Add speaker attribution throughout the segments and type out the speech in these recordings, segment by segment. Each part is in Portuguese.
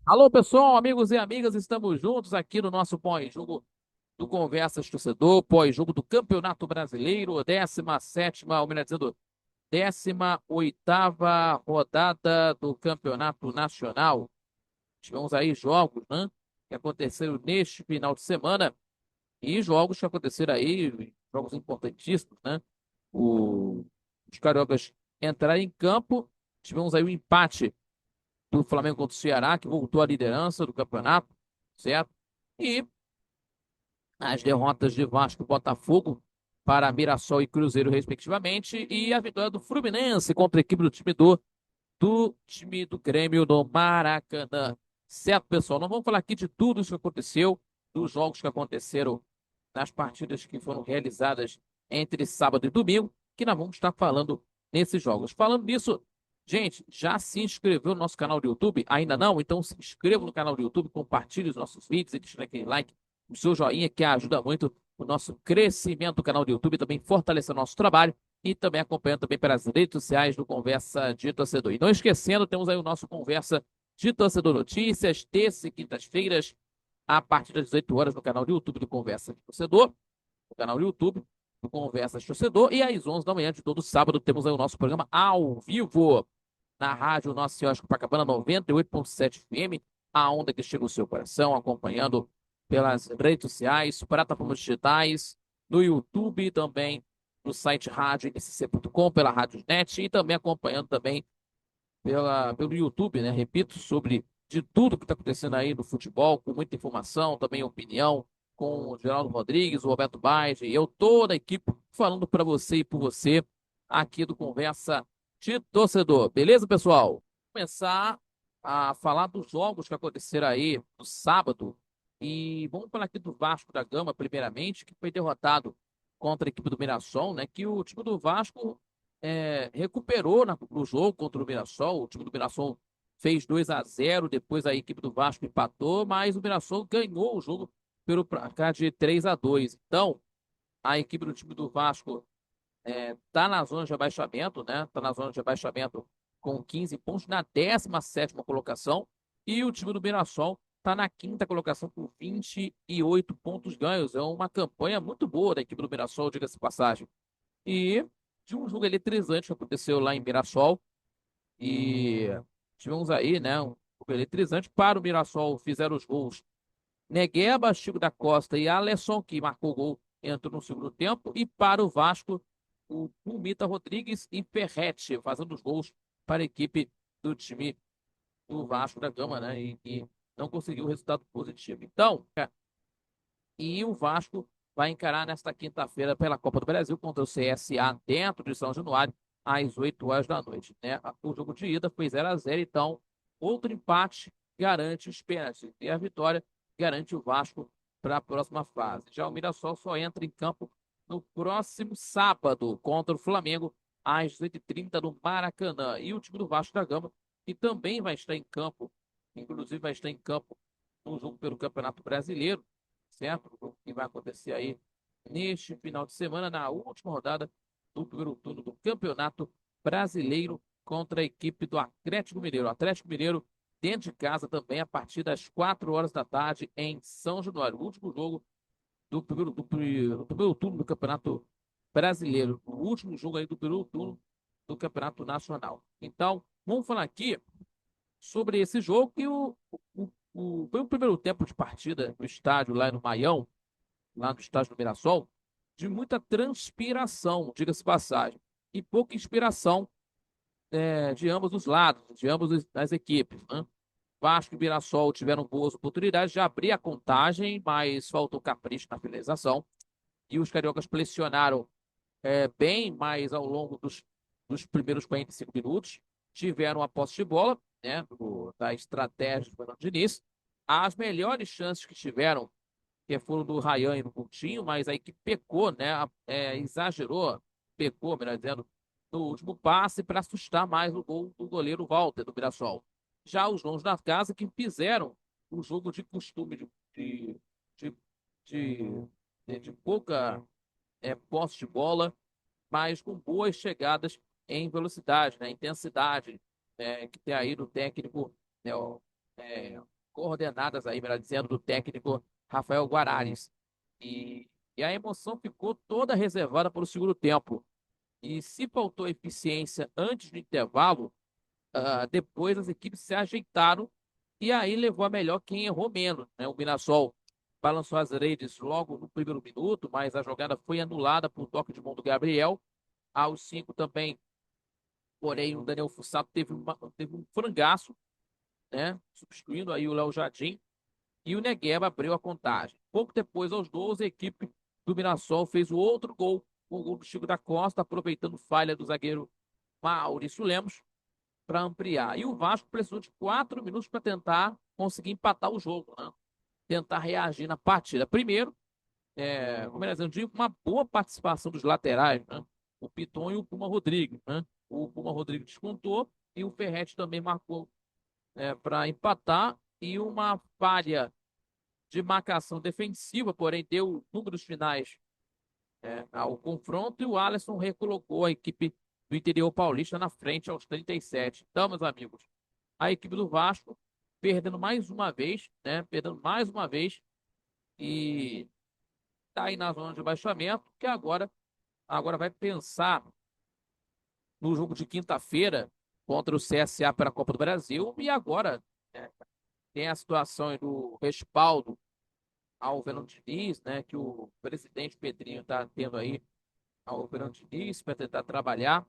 Speaker 1: Alô, pessoal, amigos e amigas, estamos juntos aqui no nosso pós-jogo do Conversas Torcedor, pós-jogo do Campeonato Brasileiro, 17ª, ou melhor dizendo, 18ª rodada do Campeonato Nacional. Tivemos aí jogos, né, que aconteceram neste final de semana e jogos que aconteceram aí, jogos importantíssimos, né? O- os cariocas entraram em campo, tivemos aí o empate do Flamengo contra o Ceará, que voltou à liderança do campeonato, certo? E as derrotas de Vasco e Botafogo para Mirassol e Cruzeiro, respectivamente, e a vitória do Fluminense contra a equipe do time do Grêmio no Maracanã. Certo, pessoal? Não vamos falar aqui de tudo isso que aconteceu, dos jogos que aconteceram nas partidas que foram realizadas entre sábado e domingo, que nós vamos estar falando nesses jogos. Falando nisso, gente, já se inscreveu no nosso canal do YouTube? Ainda não? Então se inscreva no canal do YouTube, compartilhe os nossos vídeos e deixe aquele like, o seu joinha, que ajuda muito o nosso crescimento do canal do YouTube, também fortalece o nosso trabalho e também acompanhando também pelas redes sociais do Conversa de Torcedor. E não esquecendo, temos aí o nosso Conversa de Torcedor Notícias, terça e quintas-feiras, a partir das 18 horas no canal do YouTube do Conversa de Torcedor, no canal do YouTube do Conversa de Torcedor, e às 11 da manhã de todo sábado temos aí o nosso programa ao vivo na rádio Nossa Senhora de Copacabana 98,7 FM, a onda que chega ao seu coração, acompanhando pelas redes sociais, plataformas digitais, no YouTube também, no site radioNCC.com, pela Rádiosnet e também acompanhando também pelo YouTube, né? Repito, sobre de tudo que está acontecendo aí no futebol, com muita informação, também opinião, com o Geraldo Rodrigues, o Roberto Baez e eu, toda a equipe, falando para você e por você aqui do Conversa de Torcedor. Beleza, pessoal? Vou começar a falar dos jogos que aconteceram aí no sábado. E vamos falar aqui do Vasco da Gama, primeiramente, que foi derrotado contra a equipe do Mirassol, né? Que o time do Vasco recuperou no jogo contra o Mirassol. O time do Mirassol fez 2-0, depois a equipe do Vasco empatou, mas o Mirassol ganhou o jogo pelo placar de 3-2. Então, a equipe do time do Vasco está na zona de abaixamento, né? Está na zona de abaixamento com 15 pontos, na 17ª colocação, e o time do Mirassol está na quinta colocação com 28 pontos ganhos. É uma campanha muito boa da equipe do Mirassol, diga-se de passagem. E de um jogo eletrizante que aconteceu lá em Mirassol. E tivemos aí, né, um jogo eletrizante para o Mirassol. Fizeram os gols Negueba, Chico da Costa e Alisson, que marcou o gol, entrou no segundo tempo. E para o Vasco, o Pumita Rodrigues e Ferretti, fazendo os gols para a equipe do time do Vasco da Gama, né? E não conseguiu o resultado positivo. Então, e o Vasco vai encarar nesta quinta-feira pela Copa do Brasil contra o CSA dentro de São Januário, às 8 horas da noite. Né? O jogo de ida foi 0-0, então outro empate garante os pênaltis. E a vitória garante o Vasco para a próxima fase. Já o Mirassol só entra em campo no próximo sábado contra o Flamengo, às 8h30 no Maracanã. E o time do Vasco da Gama, que também vai estar em campo, inclusive vai estar em campo no jogo pelo Campeonato Brasileiro, certo? O que vai acontecer aí neste final de semana, na última rodada do primeiro turno do Campeonato Brasileiro contra a equipe do Atlético Mineiro. O Atlético Mineiro dentro de casa também a partir das 4 horas da tarde em São Januário. O último jogo do primeiro turno do Campeonato Brasileiro. O último jogo aí do primeiro turno do Campeonato Nacional. Então, vamos falar aqui sobre esse jogo que foi o primeiro tempo de partida no estádio lá no Maião, lá no estádio do Mirassol, de muita transpiração, diga-se passagem, e pouca inspiração de ambos os lados, de ambas as equipes. Né? Vasco e Mirassol tiveram boas oportunidades de abrir a contagem, mas faltou capricho na finalização. E os cariocas pressionaram bem mais ao longo dos primeiros 45 minutos. Tiveram a posse de bola, né, da estratégia do Fernando Diniz. As melhores chances que tiveram, que foram do Ryan e do Coutinho, mas aí que pecou, né, exagerou, pecou, melhor dizendo, no último passe para assustar mais o gol do goleiro Walter, do Mirassol. Já os donos da casa que fizeram o jogo de costume de, de, de, de pouca posse de bola, mas com boas chegadas em velocidade, né, intensidade, que tem aí do técnico, né, coordenadas aí, melhor dizendo, do técnico Rafael Guaranes. E a emoção ficou toda reservada para o segundo tempo. E se faltou eficiência antes do intervalo, depois as equipes se ajeitaram e aí levou a melhor quem errou menos, né? O Mirassol balançou as redes logo no primeiro minuto, mas a jogada foi anulada por toque de mão do Gabriel. Aos 5 também, porém, o Daniel Fussato teve um frangaço, né? Substituindo aí o Léo Jardim. E o Negueba abriu a contagem. Pouco depois, aos 12, a equipe do Mirassol fez o outro gol, o gol do Chico da Costa, aproveitando falha do zagueiro Maurício Lemos para ampliar. E o Vasco precisou de 4 minutos para tentar conseguir empatar o jogo, né? Tentar reagir na partida. Primeiro, como eles digo, uma boa participação dos laterais, né? O Piton e o Puma Rodrigues, né? O Puma Rodrigues descontou e o Ferretti também marcou, para empatar, e uma falha de marcação defensiva, porém deu números finais, ao confronto, e o Alisson recolocou a equipe do interior paulista na frente aos 37. Então, meus amigos, a equipe do Vasco perdendo mais uma vez, né? Perdendo mais uma vez, e tá aí na zona de baixamento, que agora vai pensar no jogo de quinta-feira contra o CSA pela Copa do Brasil. E agora, né, tem a situação do respaldo ao Fernando Diniz, né, que o presidente Pedrinho está tendo aí ao Fernando Diniz para tentar trabalhar,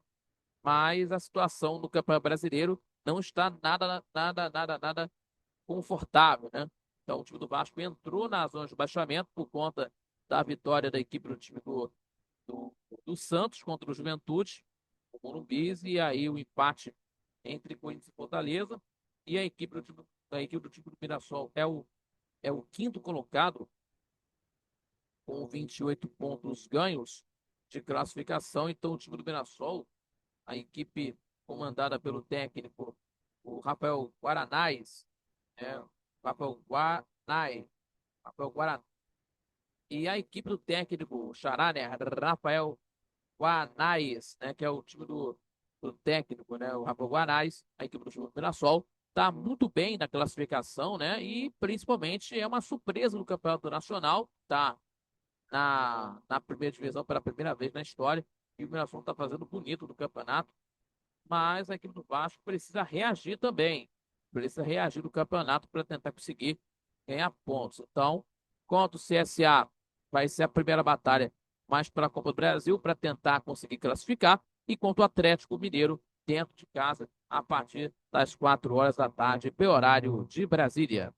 Speaker 1: mas a situação do Campeonato Brasileiro não está nada confortável, né? Então o time do Vasco entrou na zona de baixamento por conta da vitória da equipe do time do, do Santos contra o Juventude, o Morumbi, e aí o empate entre Corinthians e Fortaleza, e a equipe do time do Mirassol é o quinto colocado com 28 pontos ganhos de classificação. Então o time do Mirassol, a equipe comandada pelo técnico, o Rafael Guaranais, né? Rafael Guaranai, Rafael Guaranai, e a equipe do técnico, o Xará, né? Rafael Guanais, né? Que é o time do técnico, né? O Rafael Guanais, a equipe do time do Mirassol, está muito bem na classificação, né? E principalmente é uma surpresa no Campeonato Nacional, tá na primeira divisão pela primeira vez na história. E o Mirassol está fazendo bonito no campeonato, mas a equipe do Vasco precisa reagir também. Precisa reagir no campeonato para tentar conseguir ganhar pontos. Então, contra o CSA, vai ser a primeira batalha mais para a Copa do Brasil para tentar conseguir classificar. E contra o Atlético Mineiro, dentro de casa, a partir das 4 horas da tarde, pelo horário de Brasília.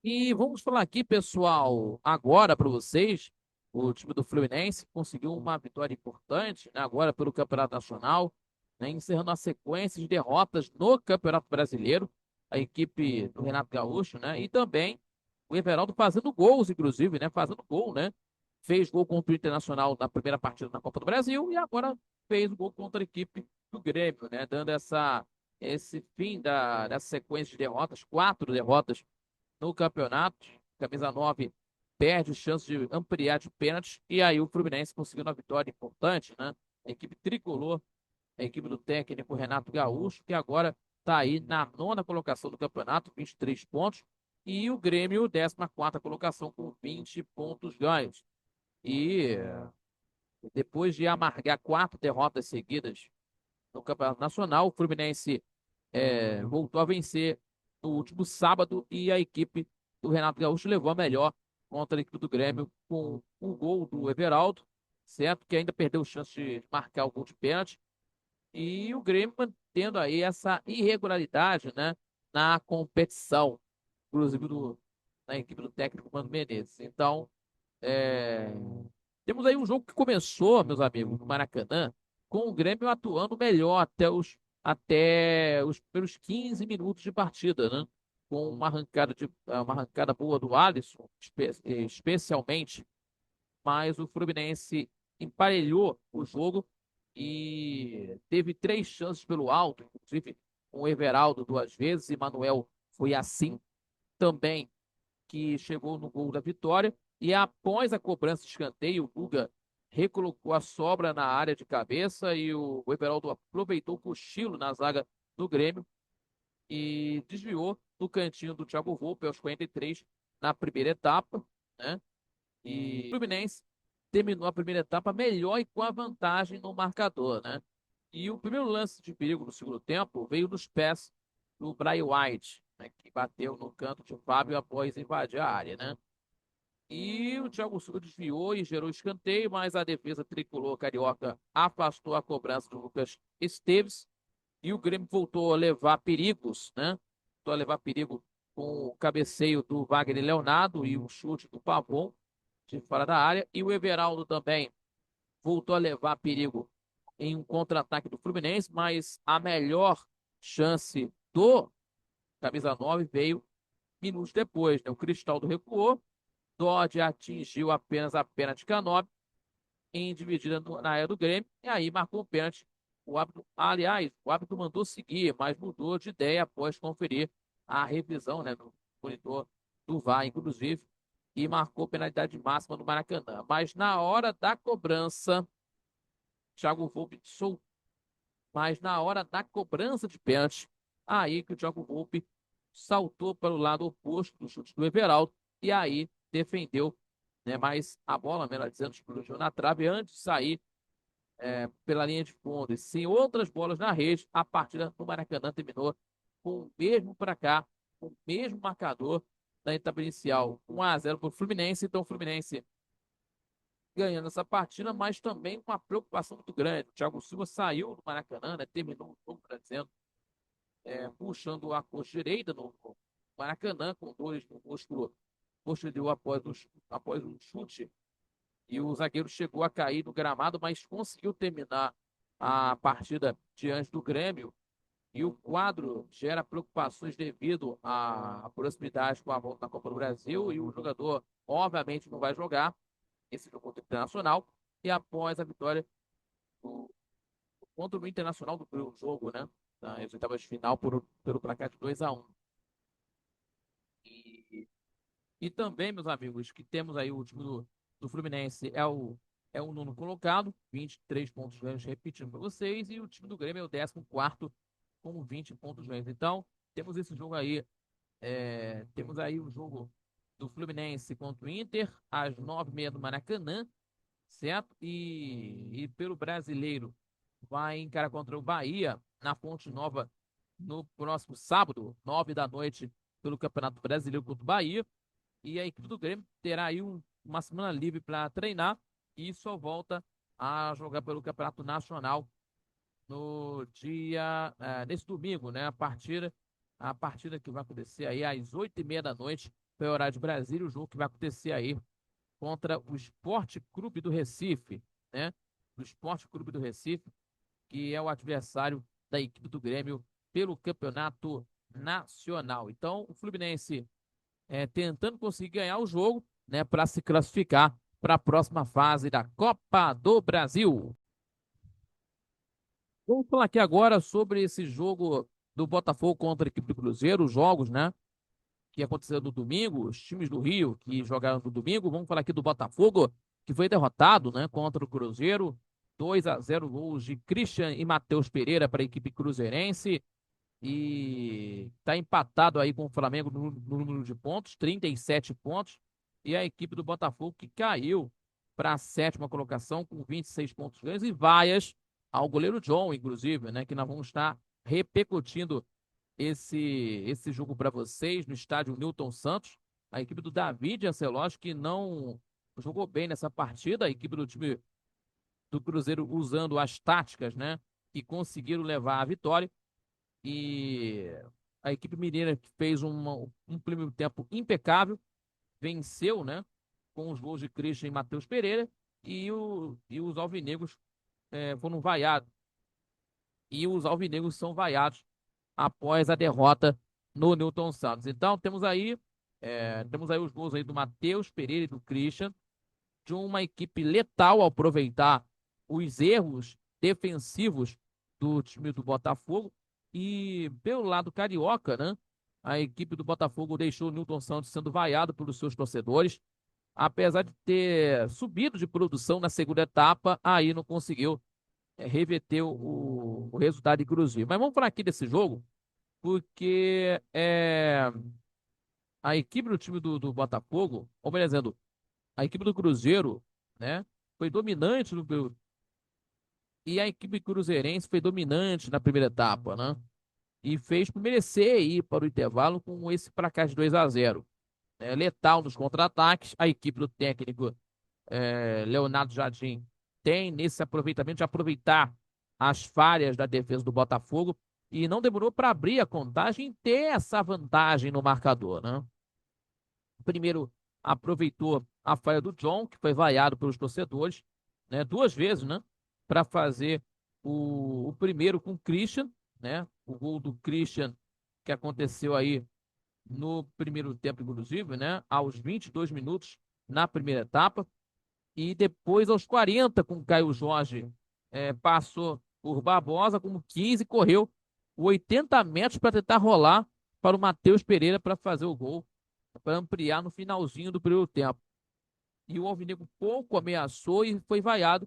Speaker 1: E vamos falar aqui, pessoal, agora para vocês. O time do Fluminense conseguiu uma vitória importante, né, agora pelo Campeonato Nacional, né, encerrando a sequência de derrotas no Campeonato Brasileiro. A equipe do Renato Gaúcho, né? E também o Everaldo fazendo gols, inclusive, né? Fazendo gol, né? Fez gol contra o Internacional na primeira partida na Copa do Brasil e agora fez o gol contra a equipe do Grêmio, né? Dando esse fim dessa sequência de derrotas, 4 derrotas no campeonato. Camisa 9 perde chance de ampliar de pênalti. E aí o Fluminense conseguiu uma vitória importante, né? A equipe tricolor, a equipe do técnico Renato Gaúcho, que agora está aí na nona colocação do campeonato, 23 pontos. E o Grêmio, 14ª colocação, com 20 pontos ganhos. E depois de amargar 4 derrotas seguidas no Campeonato Nacional, o Fluminense voltou a vencer no último sábado, e a equipe do Renato Gaúcho levou a melhor contra a equipe do Grêmio com o gol do Everaldo, certo? Que ainda perdeu chance de marcar o gol de pênalti. E o Grêmio mantendo aí essa irregularidade, né, na competição, inclusive na equipe do técnico Mano Menezes. Então, é, temos aí um jogo que começou, meus amigos, no Maracanã, com o Grêmio atuando melhor até os primeiros 15 minutos de partida, né? Com uma arrancada boa do Alisson, especialmente, mas o Fluminense emparelhou o jogo e teve 3 chances pelo alto, inclusive com o Everaldo 2 vezes, e Manuel foi assim também, que chegou no gol da vitória. E após a cobrança de escanteio, o Guga recolocou a sobra na área de cabeça e o Everaldo aproveitou o cochilo na zaga do Grêmio e desviou no cantinho do Thiago Volpe aos 43 na primeira etapa, né? E o Fluminense terminou a primeira etapa melhor e com a vantagem no marcador, né? E o primeiro lance de perigo no segundo tempo veio dos pés do Brian White, né, que bateu no canto de Fábio após invadir a área, né? E o Thiago Silva desviou e gerou escanteio, mas a defesa tricolor carioca afastou a cobrança do Lucas Esteves e o Grêmio voltou a levar perigos, né? Voltou a levar perigo com o cabeceio do Wagner Leonardo e o chute do Pavon de fora da área. E o Everaldo também voltou a levar perigo em um contra-ataque do Fluminense, mas a melhor chance do camisa 9 veio minutos depois, né? O Cristaldo recuou, Dodge atingiu apenas a perna de Canóbio em dividida na área do Grêmio, e aí marcou o pênalti. Aliás, o árbitro mandou seguir, mas mudou de ideia após conferir a revisão, né, no monitor do VAR, inclusive, e marcou penalidade máxima do Maracanã. Mas na hora da cobrança, Thiago Volpe soltou. Mas na hora da cobrança de pênalti, aí que o Thiago Volpe saltou para o lado oposto do chute do Everaldo e aí defendeu, né, mas a bola, melhor dizendo, explodiu na trave antes de sair pela linha de fundo. E sem outras bolas na rede, a partida do Maracanã terminou com o mesmo para cá, com o mesmo marcador da etapa inicial, 1-0 para o Fluminense. Então o Fluminense ganhando essa partida, mas também com uma preocupação muito grande. O Thiago Silva saiu do Maracanã, né, terminou o jogo, tá dizendo, puxando a coxa direita no Maracanã, com dores no músculo posterior após um chute. E o zagueiro chegou a cair no gramado, mas conseguiu terminar a partida diante do Grêmio. E o quadro gera preocupações devido à proximidade com a volta da Copa do Brasil. E o jogador, obviamente, não vai jogar esse jogo contra o Internacional. E após a vitória do, contra o Internacional do jogo, né? Nas oitavas de final pelo placar de 2-1. E, e também, meus amigos, que temos aí o time do Fluminense é o nono colocado, 23 pontos ganhos, repetindo para vocês, e o time do Grêmio é o 14º com 20 pontos ganhos. Então, temos esse jogo aí, temos aí o jogo do Fluminense contra o Inter, às 9h30 do Maracanã, certo? E pelo brasileiro, vai encarar contra o Bahia, na Fonte Nova, no próximo sábado, 9 da noite, pelo Campeonato Brasileiro contra o Bahia. E a equipe do Grêmio terá aí uma semana livre para treinar e só volta a jogar pelo Campeonato Nacional no dia, nesse domingo, né? A partida que vai acontecer aí às 8h30 da noite, pelo horário de Brasília, o jogo que vai acontecer aí contra o Sport Clube do Recife, né? O Sport Clube do Recife, que é o adversário da equipe do Grêmio pelo Campeonato Nacional. Então, o Fluminense tentando conseguir ganhar o jogo, né, para se classificar para a próxima fase da Copa do Brasil. Vamos falar aqui agora sobre esse jogo do Botafogo contra a equipe do Cruzeiro, os jogos, né, que aconteceram no domingo, os times do Rio que jogaram no domingo. Vamos falar aqui do Botafogo, que foi derrotado, né, contra o Cruzeiro, 2-0, gols de Christian e Matheus Pereira para a equipe cruzeirense. E está empatado aí com o Flamengo no número de pontos, 37 pontos. E a equipe do Botafogo que caiu para a sétima colocação com 26 pontos ganhos e vaias ao goleiro John, inclusive, né? Que nós vamos estar repercutindo esse jogo para vocês no estádio Newton Santos. A equipe do David Ancelotti, que não jogou bem nessa partida, a equipe do time do Cruzeiro usando as táticas, né? Que conseguiram levar a vitória. E a equipe mineira que fez um primeiro tempo impecável, venceu, né? Com os gols de Christian e Matheus Pereira, e os alvinegros foram vaiados. E os alvinegros são vaiados após a derrota no Newton Santos. Então temos aí os gols aí do Matheus Pereira e do Christian, de uma equipe letal ao aproveitar os erros defensivos do time do Botafogo. E pelo lado carioca, né? A equipe do Botafogo deixou o Newton Santos sendo vaiado pelos seus torcedores. Apesar de ter subido de produção na segunda etapa, aí não conseguiu reverter o resultado inclusive. Mas vamos falar aqui desse jogo, porque a equipe do time do Botafogo, ou melhor dizendo, a equipe do Cruzeiro, né, foi dominante e a equipe cruzeirense foi dominante na primeira etapa, né? E fez por merecer ir para o intervalo com esse placar de 2-0. Letal nos contra-ataques, a equipe do técnico Leonardo Jardim tem nesse aproveitamento de aproveitar as falhas da defesa do Botafogo e não demorou para abrir a contagem e ter essa vantagem no marcador, né? Primeiro aproveitou a falha do John, que foi vaiado pelos torcedores, né, duas vezes, né, para fazer o primeiro com o Christian, né, o gol do Christian que aconteceu aí no primeiro tempo, inclusive, né, aos 22 minutos na primeira etapa, e depois aos 40 com o Caio Jorge passou por Barbosa como 15 correu 80 metros para tentar rolar para o Matheus Pereira para fazer o gol, para ampliar no finalzinho do primeiro tempo. E o Alvinegro pouco ameaçou e foi vaiado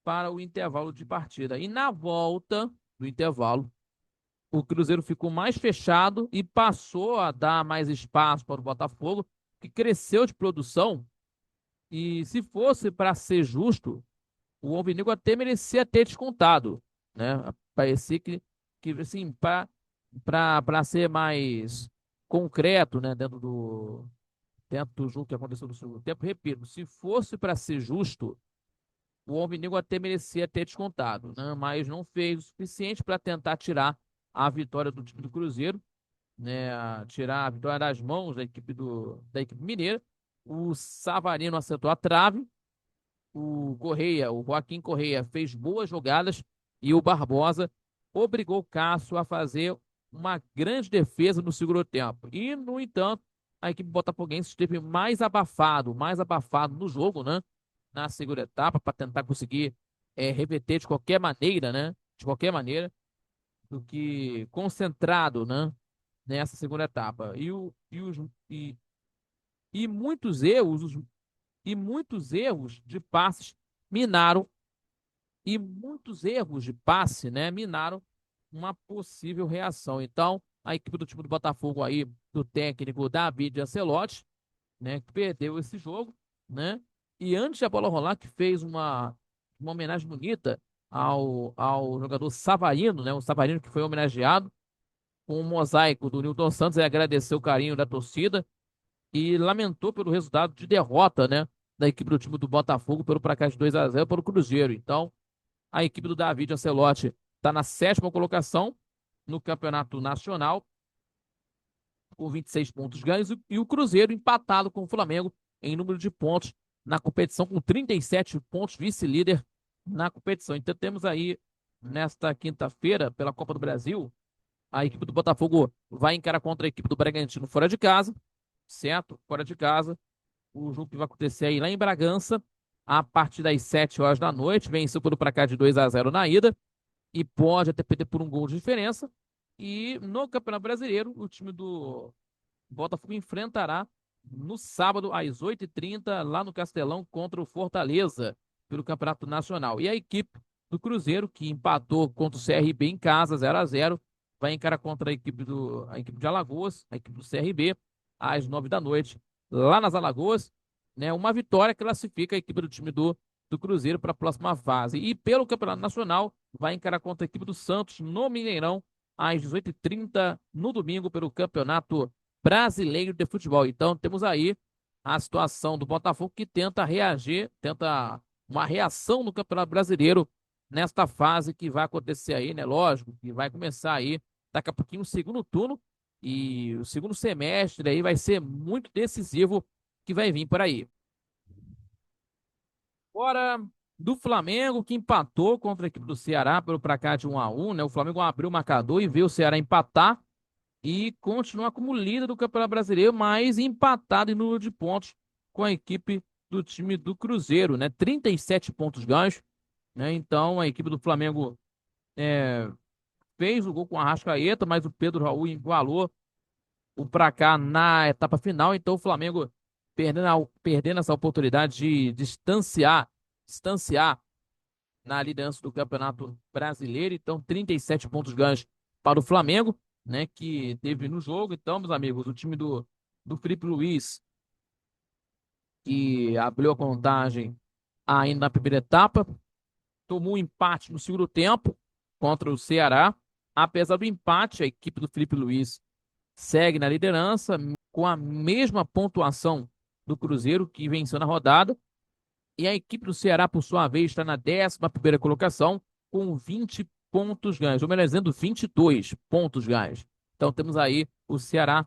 Speaker 1: para o intervalo de partida. E na volta do intervalo, o Cruzeiro ficou mais fechado e passou a dar mais espaço para o Botafogo, que cresceu de produção. E se fosse para ser justo, o Alvinegro até merecia ter descontado, né? Parecia que assim, para ser mais concreto, né, dentro do jogo que aconteceu no segundo tempo, repito, se fosse para ser justo, o Alvinegro até merecia ter descontado, né? Mas não fez o suficiente para tentar tirar a vitória do time do Cruzeiro, né? Tirar a vitória das mãos da equipe mineira. O Savarino acertou a trave, o Joaquim Correia fez boas jogadas e o Barbosa obrigou o Cássio a fazer uma grande defesa no segundo tempo. E, no entanto, a equipe botafoguense esteve mais abafado no jogo, né? Na segunda etapa, para tentar conseguir reverter de qualquer maneira, né? De qualquer maneira, do que concentrado, né? Nessa segunda etapa. E muitos erros de passes minaram muitos erros de passe, né, minaram uma possível reação. Então, a equipe do time do Botafogo aí, do técnico David Ancelotti, né, que perdeu esse jogo, né? E antes da bola rolar, que fez uma homenagem bonita ao jogador Savarino, né? O Savarino que foi homenageado com um mosaico do Nilton Santos e agradeceu o carinho da torcida e lamentou pelo resultado de derrota, né, da equipe do time do Botafogo pelo placar de 2-0 pelo Cruzeiro. Então, a equipe do David Ancelotti está na sétima colocação no Campeonato Nacional, com 26 pontos ganhos, e o Cruzeiro empatado com o Flamengo em número de pontos na competição, com 37 pontos, vice-líder na competição. Então temos aí, nesta quinta-feira, pela Copa do Brasil, a equipe do Botafogo vai encarar contra a equipe do Bragantino fora de casa, certo? Fora de casa. O jogo que vai acontecer aí lá em Bragança, a partir das 7 horas da noite. Venceu pelo placar de 2-0 na ida e pode até perder por um gol de diferença. E no Campeonato Brasileiro, o time do Botafogo enfrentará no sábado, às 8h30, lá no Castelão, contra o Fortaleza, pelo Campeonato Nacional. E a equipe do Cruzeiro, que empatou contra o CRB em casa, 0-0, vai encarar contra a equipe de Alagoas, a equipe do CRB, às 9 da noite, lá nas Alagoas, né? Uma vitória classifica a equipe do time do Cruzeiro para a próxima fase. E pelo Campeonato Nacional, vai encarar contra a equipe do Santos no Mineirão, às 18h30, no domingo, pelo Campeonato Brasileiro de Futebol. Então, temos aí a situação do Botafogo que tenta reagir, tenta uma reação no Campeonato Brasileiro nesta fase que vai acontecer aí, né? Lógico, que vai começar aí daqui a pouquinho o segundo turno e o segundo semestre aí vai ser muito decisivo que vai vir por aí. Fora do Flamengo, que empatou contra a equipe do Ceará pelo placar de 1-1, né? O Flamengo abriu o marcador e veio o Ceará empatar e continua como líder do Campeonato Brasileiro, mas empatado em número de pontos com a equipe do time do Cruzeiro, né? 37 pontos ganhos, né? Então a equipe do Flamengo fez o gol com a Arrascaeta, mas o Pedro Raul igualou o placar na etapa final. Então o Flamengo perdendo essa oportunidade de distanciar na liderança do Campeonato Brasileiro. Então 37 pontos ganhos para o Flamengo. né, que teve no jogo. Então, meus amigos, o time do Felipe Luiz, que abriu a contagem ainda na primeira etapa, tomou um empate no segundo tempo contra o Ceará. Apesar do empate, a equipe do Felipe Luiz segue na liderança com a mesma pontuação do Cruzeiro, que venceu na rodada. E a equipe do Ceará, por sua vez, está na 11ª colocação com 20 pontos ganhos, ou melhor dizendo, 22 pontos ganhos. Então temos aí o Ceará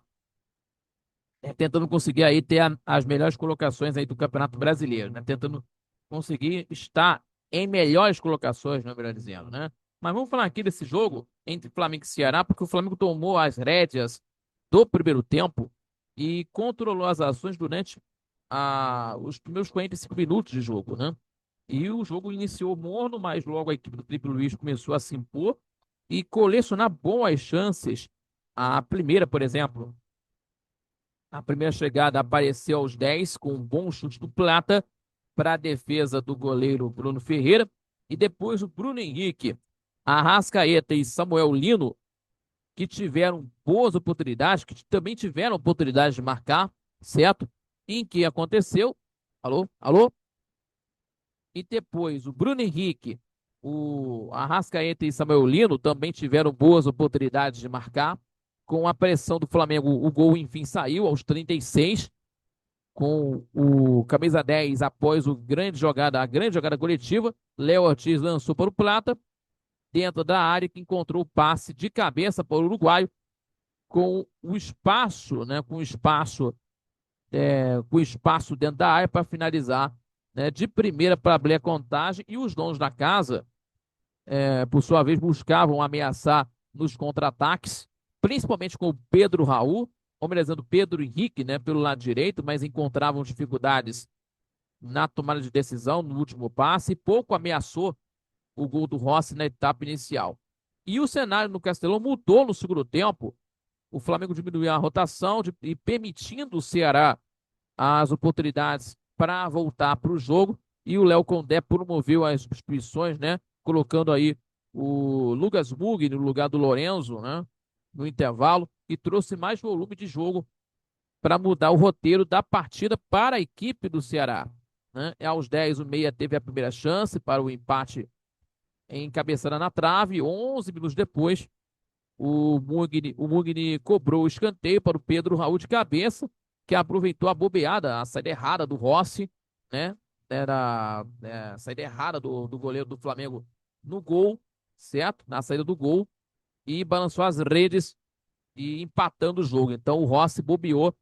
Speaker 1: tentando conseguir aí ter as melhores colocações aí do Campeonato Brasileiro, né? Tentando conseguir estar em melhores colocações, não é melhor dizendo, né? Mas vamos falar aqui desse jogo entre Flamengo e Ceará, porque o Flamengo tomou as rédeas do primeiro tempo e controlou as ações durante os primeiros 45 minutos de jogo, né? E o jogo iniciou morno, mas logo a equipe do Felipe Luiz começou a se impor e colecionar boas chances. A primeira, por exemplo, a primeira chegada apareceu aos 10 com um bom chute do Plata para a defesa do goleiro Bruno Ferreira. E depois o Bruno Henrique, Arrascaeta e Samuel Lino, que tiveram boas oportunidades, que também tiveram oportunidade de marcar, certo? Em que aconteceu? Alô? Alô? E depois o Bruno Henrique, o Arrascaeta e Samuel Lino também tiveram boas oportunidades de marcar. Com a pressão do Flamengo, o gol enfim saiu aos 36, com o camisa 10 após a grande jogada coletiva. Léo Ortiz lançou para o Plata, dentro da área, que encontrou o passe de cabeça para o uruguaio, com o espaço, né, com espaço dentro da área para finalizar, né, de primeira para abrir a contagem. E os donos da casa, por sua vez, buscavam ameaçar nos contra-ataques, principalmente com o Pedro Raul, ou melhor dizendo, Pedro Henrique, né, pelo lado direito, mas encontravam dificuldades na tomada de decisão, no último passe, e pouco ameaçou o gol do Rossi na etapa inicial. E o cenário no Castelão mudou no segundo tempo. O Flamengo diminuiu a rotação e permitindo o Ceará as oportunidades para voltar para o jogo. E o Léo Condé promoveu as substituições, né? Colocando aí o Lucas Mugni no lugar do Lorenzo, né? No intervalo, e trouxe mais volume de jogo para mudar o roteiro da partida para a equipe do Ceará, né? Aos 10, o Meia teve a primeira chance para o empate em cabeçada na trave. 11 minutos depois, o Mugni cobrou o escanteio para o Pedro Raul de cabeça, que aproveitou a bobeada, a saída errada do Rossi, né? Era a saída errada do goleiro do Flamengo no gol, certo? Na saída do gol, e balançou as redes e empatando o jogo. Então o Rossi bobeou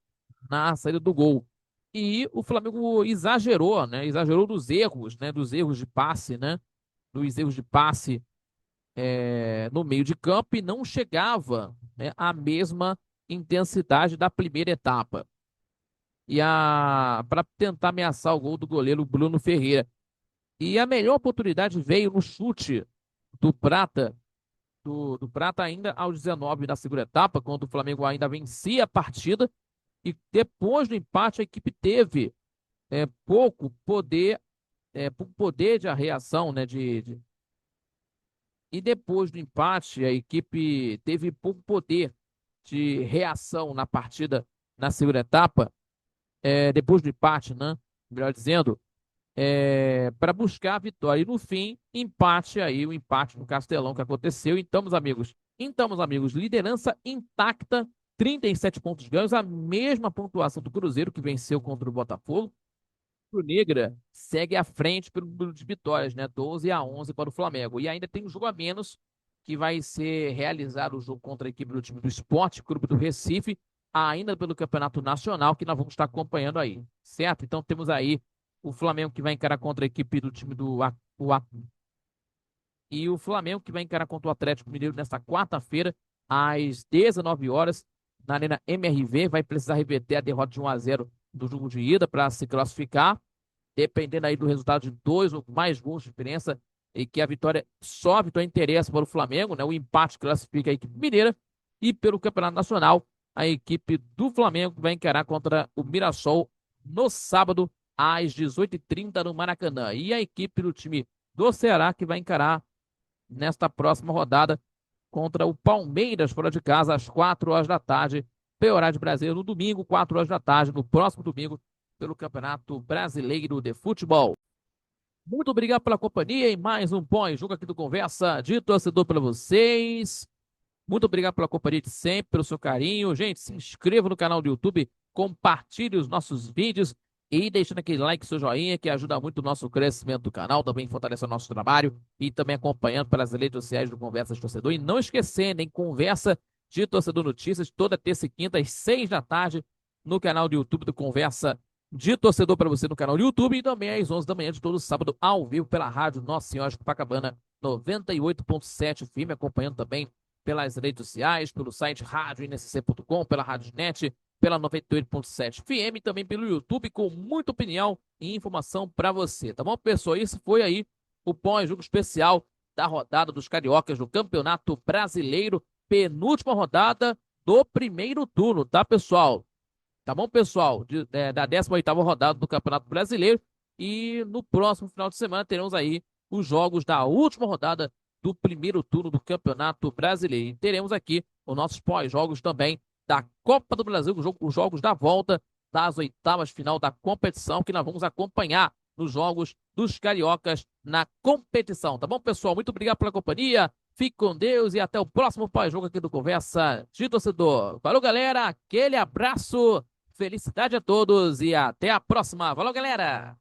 Speaker 1: na saída do gol. E o Flamengo exagerou, né? Exagerou dos erros, né? Dos erros de passe, né? Dos erros de passe no meio de campo, e não chegava, né, à mesma intensidade da primeira etapa. E para tentar ameaçar o gol do goleiro Bruno Ferreira. E a melhor oportunidade veio no chute do Prata, do Prata ainda aos 19 da segunda etapa, quando o Flamengo ainda vencia a partida. E depois do empate, a equipe teve pouco poder de reação, né, e depois do empate, a equipe teve pouco poder de reação na partida na segunda etapa, depois do empate, né? Melhor dizendo, para buscar a vitória. E no fim, empate aí, o empate no Castelão que aconteceu. Então, meus amigos, liderança intacta, 37 pontos ganhos, a mesma pontuação do Cruzeiro, que venceu contra o Botafogo. Negra segue à frente pelo número de vitórias, né? 12-11 para o Flamengo. E ainda tem um jogo a menos, que vai ser realizado o jogo contra a equipe do time do Sport Clube do Recife, ainda pelo Campeonato Nacional, que nós vamos estar acompanhando aí, certo? Então temos aí o Flamengo, que vai encarar contra a equipe do time e o Flamengo, que vai encarar contra o Atlético Mineiro nesta quarta-feira, às 19 horas, na Arena MRV. Vai precisar reverter a derrota de 1-0 do jogo de ida para se classificar, dependendo aí do resultado de 2 ou mais gols de diferença, e que só a vitória interessa para o Flamengo, né? O empate classifica a equipe mineira. E pelo Campeonato Nacional, a equipe do Flamengo vai encarar contra o Mirassol no sábado, às 18h30 no Maracanã. E a equipe do time do Ceará, que vai encarar nesta próxima rodada contra o Palmeiras fora de casa às 4 horas da tarde, pelo horário brasileiro, no domingo, 4 horas da tarde, no próximo domingo, pelo Campeonato Brasileiro de Futebol. Muito obrigado pela companhia e mais um pós-jogo aqui do Conversa de Torcedor para vocês. Muito obrigado pela companhia de sempre, pelo seu carinho. Gente, se inscreva no canal do YouTube, compartilhe os nossos vídeos e deixando aquele like, seu joinha, que ajuda muito o nosso crescimento do canal, também fortalece o nosso trabalho e também acompanhando pelas redes sociais do Conversa de Torcedor. E não esquecendo, hein, Conversa de Torcedor Notícias, toda terça e quinta, às 6 da tarde, no canal do YouTube do Conversa de Torcedor para você no canal do YouTube e também às 11 da manhã de todo sábado, ao vivo, pela rádio Nossa Senhora de Copacabana, 98.7 FM, acompanhando também pelas redes sociais, pelo site radioinsc.com, pela Rádio.net, pela 98.7 FM e também pelo YouTube, com muita opinião e informação para você, tá bom, pessoal? Isso foi aí o pós-jogo especial da rodada dos Cariocas do Campeonato Brasileiro, penúltima rodada do primeiro turno, tá, pessoal? Tá bom, pessoal? Da 18ª rodada do Campeonato Brasileiro. E no próximo final de semana teremos aí os jogos da última rodada do primeiro turno do Campeonato Brasileiro. E teremos aqui os nossos pós-jogos também da Copa do Brasil, os jogos da volta das oitavas final da competição, que nós vamos acompanhar nos jogos dos Cariocas na competição. Tá bom, pessoal? Muito obrigado pela companhia. Fique com Deus e até o próximo pós-jogo aqui do Conversa de Torcedor. Valeu, galera. Aquele abraço. Felicidade a todos e até a próxima. Valeu, galera!